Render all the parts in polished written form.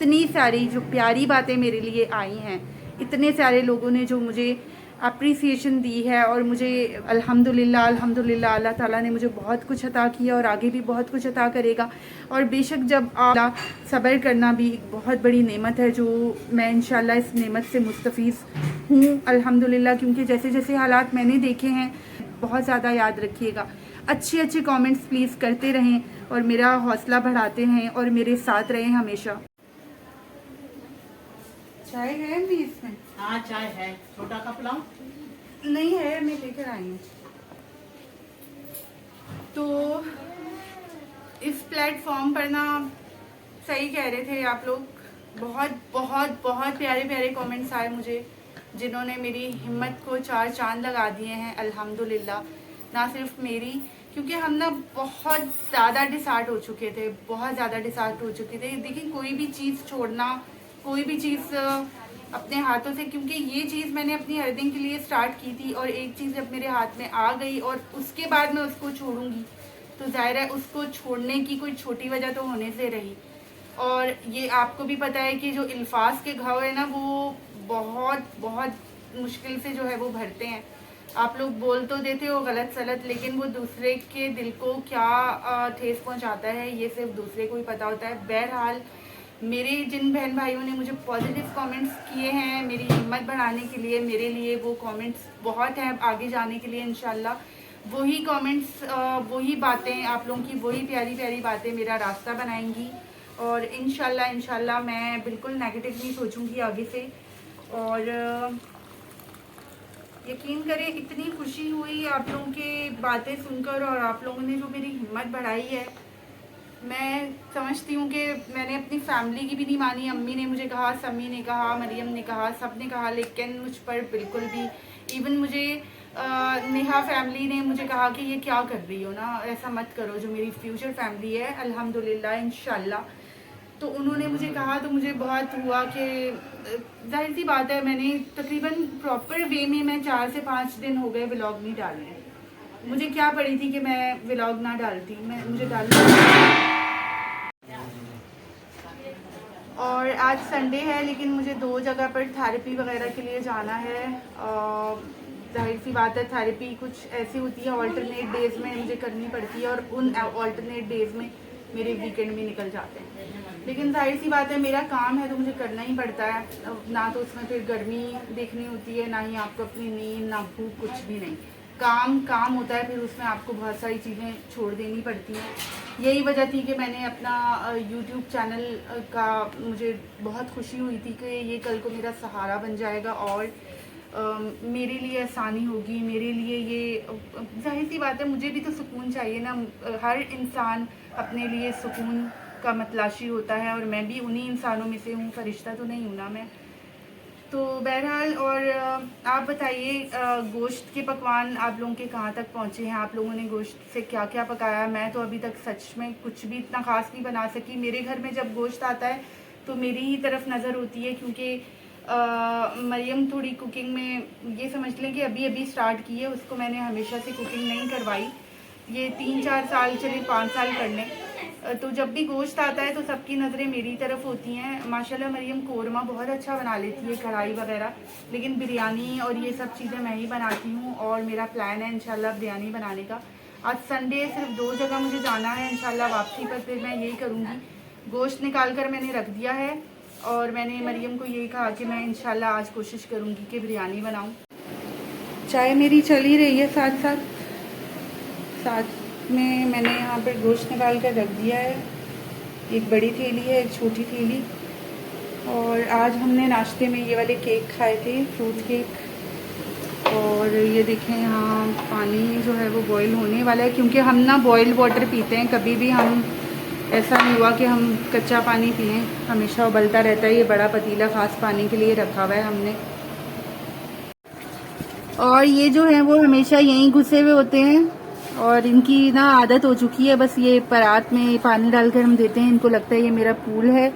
इतनी सारी जो प्यारी बातें मेरे लिए आई हैं, इतने सारे लोगों ने जो मुझे अप्रिसिएशन दी है और मुझे अल्हम्दुलिल्लाह अल्हम्दुलिल्लाह अल्लाह ताला ने मुझे बहुत कुछ अता किया और आगे भी बहुत कुछ अता करेगा। और बेशक जब आप सब्र करना भी एक बहुत बड़ी नेमत है, जो मैं इंशाल्लाह इस नेमत से मुस्तफ़ीज़ हूँ अल्हम्दुलिल्लाह, क्योंकि जैसे जैसे हालात मैंने देखे हैं। बहुत ज़्यादा याद रखिएगा, अच्छे अच्छे कमेंट्स प्लीज़ करते रहें और मेरा हौसला बढ़ाते हैं और मेरे साथ रहें हमेशा। चाय है भी इसमें? हाँ चाय है। छोटा कप लाऊं? नहीं है, मैं लेकर आई हूँ। तो इस प्लेटफॉर्म पर ना, सही कह रहे थे आप लोग, बहुत बहुत बहुत प्यारे प्यारे कमेंट्स आए मुझे, जिन्होंने मेरी हिम्मत को चार चांद लगा दिए हैं अल्हम्दुलिल्लाह। ना सिर्फ मेरी, क्योंकि हम ना बहुत ज़्यादा डिसार्ट हो चुके थे, बहुत ज़्यादा डिसार्ट हो चुके थे। देखिए, कोई भी चीज़ छोड़ना, कोई भी चीज़ अपने हाथों से, क्योंकि ये चीज़ मैंने अपनी अर्निंग के लिए स्टार्ट की थी और एक चीज़ जब मेरे हाथ में आ गई और उसके बाद मैं उसको छोड़ूंगी, तो जाहिर है उसको छोड़ने की कोई छोटी वजह तो होने से रही। और ये आपको भी पता है कि जो अल्फाज के घाव है ना, वो बहुत बहुत मुश्किल से जो है वो भरते हैं। आप लोग बोल तो देते हो गलत सलत, लेकिन वो दूसरे के दिल को क्या ठेस पहुंचाता है, ये सिर्फ दूसरे को ही पता होता है। बहरहाल, मेरे जिन बहन भाइयों ने मुझे पॉजिटिव कमेंट्स किए हैं मेरी हिम्मत बढ़ाने के लिए, मेरे लिए वो कमेंट्स बहुत हैं आगे जाने के लिए इंशाल्लाह। वही कमेंट्स, वही बातें, आप लोगों की वही प्यारी प्यारी बातें मेरा रास्ता बनाएंगी और इंशाल्लाह मैं बिल्कुल नेगेटिव नहीं सोचूंगी आगे से। और यकीन करें, इतनी खुशी हुई आप लोगों की बातें सुनकर और आप लोगों ने जो मेरी हिम्मत बढ़ाई है। मैं समझती हूँ कि मैंने अपनी फैमिली की भी नहीं मानी। अम्मी ने मुझे कहा, सम्मी ने कहा, मरियम ने कहा, सब ने कहा, लेकिन मुझ पर बिल्कुल भी, इवन मुझे नेहा फैमिली ने मुझे कहा कि ये क्या कर रही हो ना, ऐसा मत करो, जो मेरी फ्यूचर फैमिली है अल्हम्दुलिल्लाह इंशाल्लाह। तो उन्होंने मुझे कहा, तो मुझे बहुत हुआ कि जाहिर सी बात है, मैंने तकरीबन प्रॉपर वे में मैं 4 से 5 दिन हो गए व्लॉग नहीं डाल रही। मुझे क्या पड़ी थी कि मैं व्लॉग ना डालती, मुझे डालना। और आज संडे है, लेकिन मुझे 2 जगह पर थेरेपी वगैरह के लिए जाना है। जाहिर सी बात है, थेरेपी कुछ ऐसी होती है ऑल्टरनेट डेज में मुझे करनी पड़ती है और उन ऑल्टरनेट डेज में मेरे वीकेंड भी निकल जाते हैं। लेकिन जाहिर सी बात है, मेरा काम है तो मुझे करना ही पड़ता है। ना तो उसमें फिर गर्मी देखनी होती है, ना ही आपको अपनी नींद, ना भूख, कुछ भी नहीं। काम होता है, फिर उसमें आपको बहुत सारी चीज़ें छोड़ देनी पड़ती हैं। यही वजह थी कि मैंने अपना यूट्यूब चैनल का, मुझे बहुत खुशी हुई थी कि ये कल को मेरा सहारा बन जाएगा और मेरे लिए आसानी होगी, मेरे लिए ये जाहिर सी बात है, मुझे भी तो सुकून चाहिए ना। हर इंसान अपने लिए सुकून का मतलाशी होता है और मैं भी उन्हीं इंसानों में से हूँ, फरिश्ता तो नहीं हूँ ना मैं। तो बहरहाल, और आप बताइए, गोश्त के पकवान आप लोगों के कहाँ तक पहुँचे हैं? आप लोगों ने गोश्त से क्या क्या पकाया? मैं तो अभी तक सच में कुछ भी इतना ख़ास नहीं बना सकी। मेरे घर में जब गोश्त आता है तो मेरी ही तरफ नज़र होती है, क्योंकि मरियम थोड़ी कुकिंग में, ये समझ लें कि अभी अभी स्टार्ट की है, उसको मैंने हमेशा से कुकिंग नहीं करवाई। ये 3-4 साल, चले 5 साल करने। तो जब भी गोश्त आता है तो सबकी नज़रें मेरी तरफ होती हैं। माशाल्लाह मरियम कोरमा बहुत अच्छा बना लेती है, कढ़ाई वगैरह, लेकिन बिरयानी और ये सब चीज़ें मैं ही बनाती हूँ और मेरा प्लान है इंशाल्लाह बिरयानी बनाने का। आज संडे, सिर्फ 2 जगह मुझे जाना है, इंशाल्लाह वापसी पर फिर मैं यही करूँगी। गोश्त निकाल कर मैंने रख दिया है और मैंने मरियम को यही कहा कि मैं इंशाल्लाह आज कोशिश करूँगी कि बिरयानी बनाऊँ। चाय मेरी चल ही रही है साथ में। मैंने यहाँ पर गोश्त निकाल कर रख दिया है। एक बड़ी थैली है, एक छोटी थैली। और आज हमने नाश्ते में ये वाले केक खाए थे, फ्रूट केक। और ये देखें, यहाँ पानी जो है वो बॉईल होने वाला है, क्योंकि हम ना बॉइल्ड वाटर पीते हैं। कभी भी हम, ऐसा नहीं हुआ कि हम कच्चा पानी पिएं, हमेशा उबलता रहता है। ये बड़ा पतीला ख़ास पानी के लिए रखा हुआ है हमने। और ये जो है वो हमेशा यहीं घुसे हुए होते हैं और इनकी ना आदत हो चुकी है, बस ये परात में पानी डालकर हम देते हैं, इनको लगता है ये मेरा पूल है।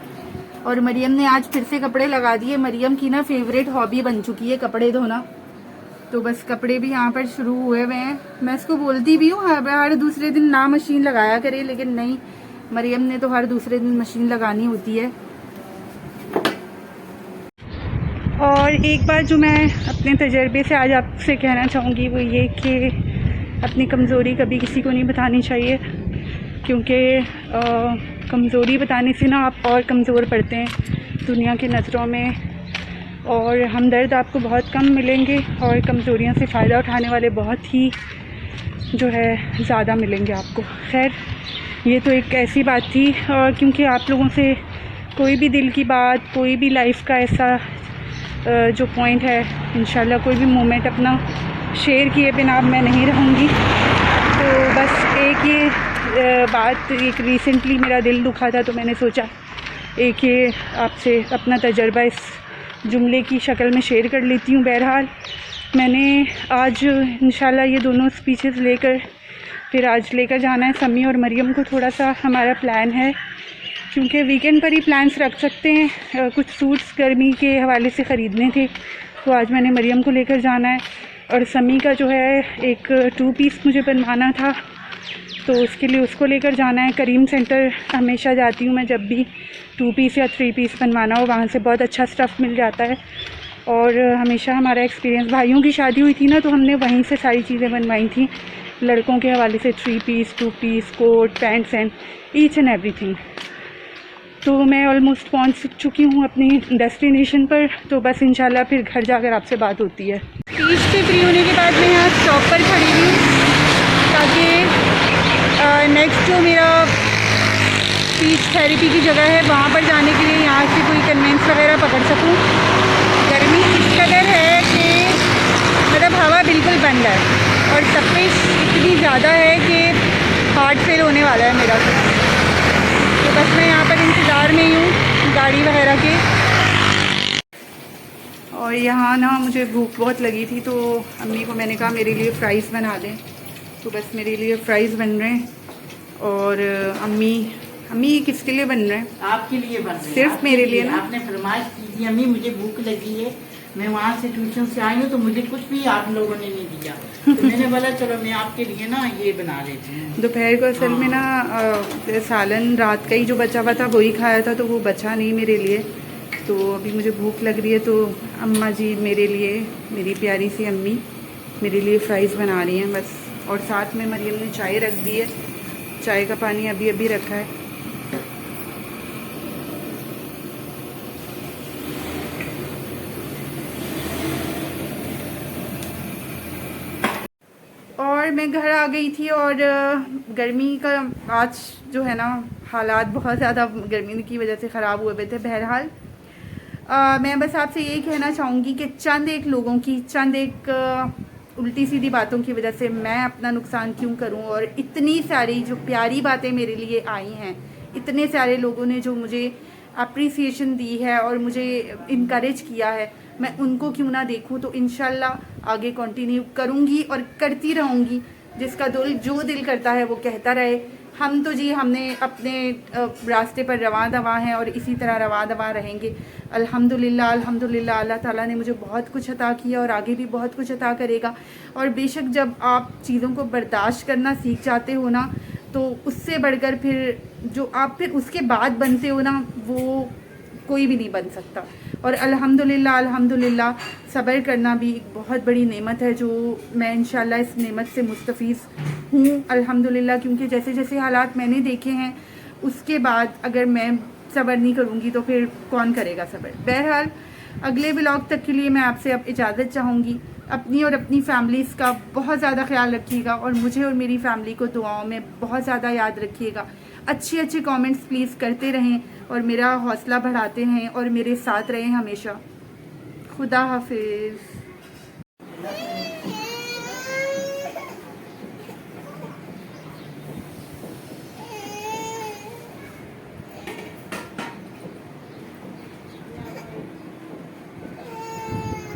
और मरियम ने आज फिर से कपड़े लगा दिए। मरियम की ना फेवरेट हॉबी बन चुकी है कपड़े धोना, तो बस कपड़े भी यहाँ पर शुरू हुए हुए हैं। मैं इसको बोलती भी हूँ हर दूसरे दिन ना मशीन लगाया करे, लेकिन नहीं, मरियम ने तो हर दूसरे दिन मशीन लगानी होती है। और एक बात जो मैं अपने तजर्बे से आज आपसे कहना चाहूँगी वो ये कि अपनी कमज़ोरी कभी किसी को नहीं बतानी चाहिए, क्योंकि कमज़ोरी बताने से ना आप और कमज़ोर पड़ते हैं दुनिया की नज़रों में, और हमदर्द आपको बहुत कम मिलेंगे और कमज़ोरियों से फ़ायदा उठाने वाले बहुत ही जो है ज़्यादा मिलेंगे आपको। खैर, ये तो एक ऐसी बात थी, और क्योंकि आप लोगों से कोई भी दिल की बात, कोई भी लाइफ का ऐसा जो पॉइंट है, इंशाल्लाह कोई भी मोमेंट अपना शेयर किए बिना अब मैं नहीं रहूँगी। तो बस एक ये बात, एक रिसेंटली मेरा दिल दुखा था तो मैंने सोचा एक ये आपसे अपना तजर्बा इस जुमले की शक्ल में शेयर कर लेती हूँ। बहरहाल मैंने आज इंशाल्लाह ये दोनों स्पीचेस लेकर फिर आज लेकर जाना है समी और मरियम को। थोड़ा सा हमारा प्लान है, क्योंकि वीकेंड पर ही प्लान्स रख सकते हैं। कुछ सूट्स गर्मी के हवाले से ख़रीदने थे, तो आज मैंने मरियम को लेकर जाना है। और समी का जो है एक 2 पीस मुझे बनवाना था, तो उसके लिए उसको लेकर जाना है। करीम सेंटर हमेशा जाती हूँ मैं, जब भी 2 पीस या 3 पीस बनवाना हो, वहाँ से बहुत अच्छा स्टफ़ मिल जाता है। और हमेशा हमारा एक्सपीरियंस, भाइयों की शादी हुई थी ना, तो हमने वहीं से सारी चीज़ें बनवाई थी लड़कों के हवाले से, 3 piece 2 piece, coat pants and each and everything. तो मैं ऑलमोस्ट पहुंच चुकी हूं अपनी डेस्टिनेशन पर, तो बस इंशाल्लाह फिर घर जाकर आपसे बात होती है। स्पीच से फ्री होने के बाद मैं यहाँ स्टॉप पर खड़ी हुई, ताकि नेक्स्ट जो मेरा स्पीच थेरेपी की जगह है वहाँ पर जाने के लिए यहाँ से कोई कन्वेंस वगैरह पकड़ सकूँ। गर्मी इस कदर है कि मतलब हवा बिल्कुल बंद है, और तपिश इतनी ज़्यादा है कि हार्ट फेल होने वाला है मेरा। तो बस मैं यहाँ पर इंतज़ार में ही हूँ गाड़ी वगैरह के। और यहाँ ना मुझे भूख बहुत लगी थी, तो अम्मी को मैंने कहा मेरे लिए फ़्राइज़ बना दें, तो बस मेरे लिए फ़्राइज़ बन रहे हैं। और अम्मी किसके लिए बन रहे हैं? आपके लिए बन रहे हैं। सिर्फ मेरे लिए ना? आपने फरमाइश की थी अम्मी मुझे भूख लगी है, मैं वहाँ से ट्यूशन से आई हूँ तो मुझे कुछ भी आप लोगों ने नहीं दिया, तो मैंने बोला चलो मैं आपके लिए ना ये बना लेती हूँ। दोपहर को असल में ना सालन रात का ही जो बचा हुआ था वही खाया था, तो वो बचा नहीं मेरे लिए। तो अभी मुझे भूख लग रही है, तो अम्मा जी मेरे लिए, मेरी प्यारी सी अम्मी मेरे लिए फ़्राइज़ बना रही हैं बस। और साथ में मरियम ने चाय रख दी है, चाय का पानी अभी अभी रखा है। और मैं घर आ गई थी, और गर्मी का आज जो है ना हालात बहुत ज़्यादा गर्मी की वजह से ख़राब हुए हुए थे। बहरहाल मैं बस आपसे यही कहना चाहूँगी कि चंद एक लोगों की चंद एक उल्टी सीधी बातों की वजह से मैं अपना नुकसान क्यों करूं। और इतनी सारी जो प्यारी बातें मेरे लिए आई हैं, इतने सारे लोगों ने जो मुझे अप्रिसिएशन दी है और मुझे इनकरेज किया है, मैं उनको क्यों ना देखूं। तो इंशाल्लाह आगे कंटिन्यू करूंगी और करती रहूंगी। जिसका जो दिल करता है वो कहता रहे। हम तो जी हमने अपने रास्ते पर रवां दवा हैं और इसी तरह रवां दवा रहेंगे। अल्हम्दुलिल्लाह अल्हम्दुलिल्लाह, अल्लाह ताला ने मुझे बहुत कुछ अता किया और आगे भी बहुत कुछ अता करेगा। और बेशक जब आप चीज़ों को बर्दाश्त करना सीख जाते हो ना, तो उससे बढ़कर फिर जो आप फिर उसके बाद बनते हो ना, वो कोई भी नहीं बन सकता। और अल्हम्दुलिल्लाह अल्हम्दुलिल्लाह, सब्र करना भी एक बहुत बड़ी नेमत है, जो मैं इंशाल्लाह इस नेमत से मुस्तफ़ीज़ हूँ अल्हम्दुलिल्लाह। क्योंकि जैसे जैसे हालात मैंने देखे हैं, उसके बाद अगर मैं सब्र नहीं करूँगी तो फिर कौन करेगा सब्र। बहरहाल अगले व्लॉग तक के लिए मैं आपसे अब इजाज़त चाहूँगी। अपनी और अपनी फैमिलीज़ का बहुत ज़्यादा ख्याल रखिएगा, और मुझे और मेरी फैमिली को दुआओं में बहुत ज़्यादा याद रखिएगा। अच्छे अच्छे कमेंट्स प्लीज़ करते रहें और मेरा हौसला बढ़ाते हैं और मेरे साथ रहें हमेशा। खुदा हाफिज़।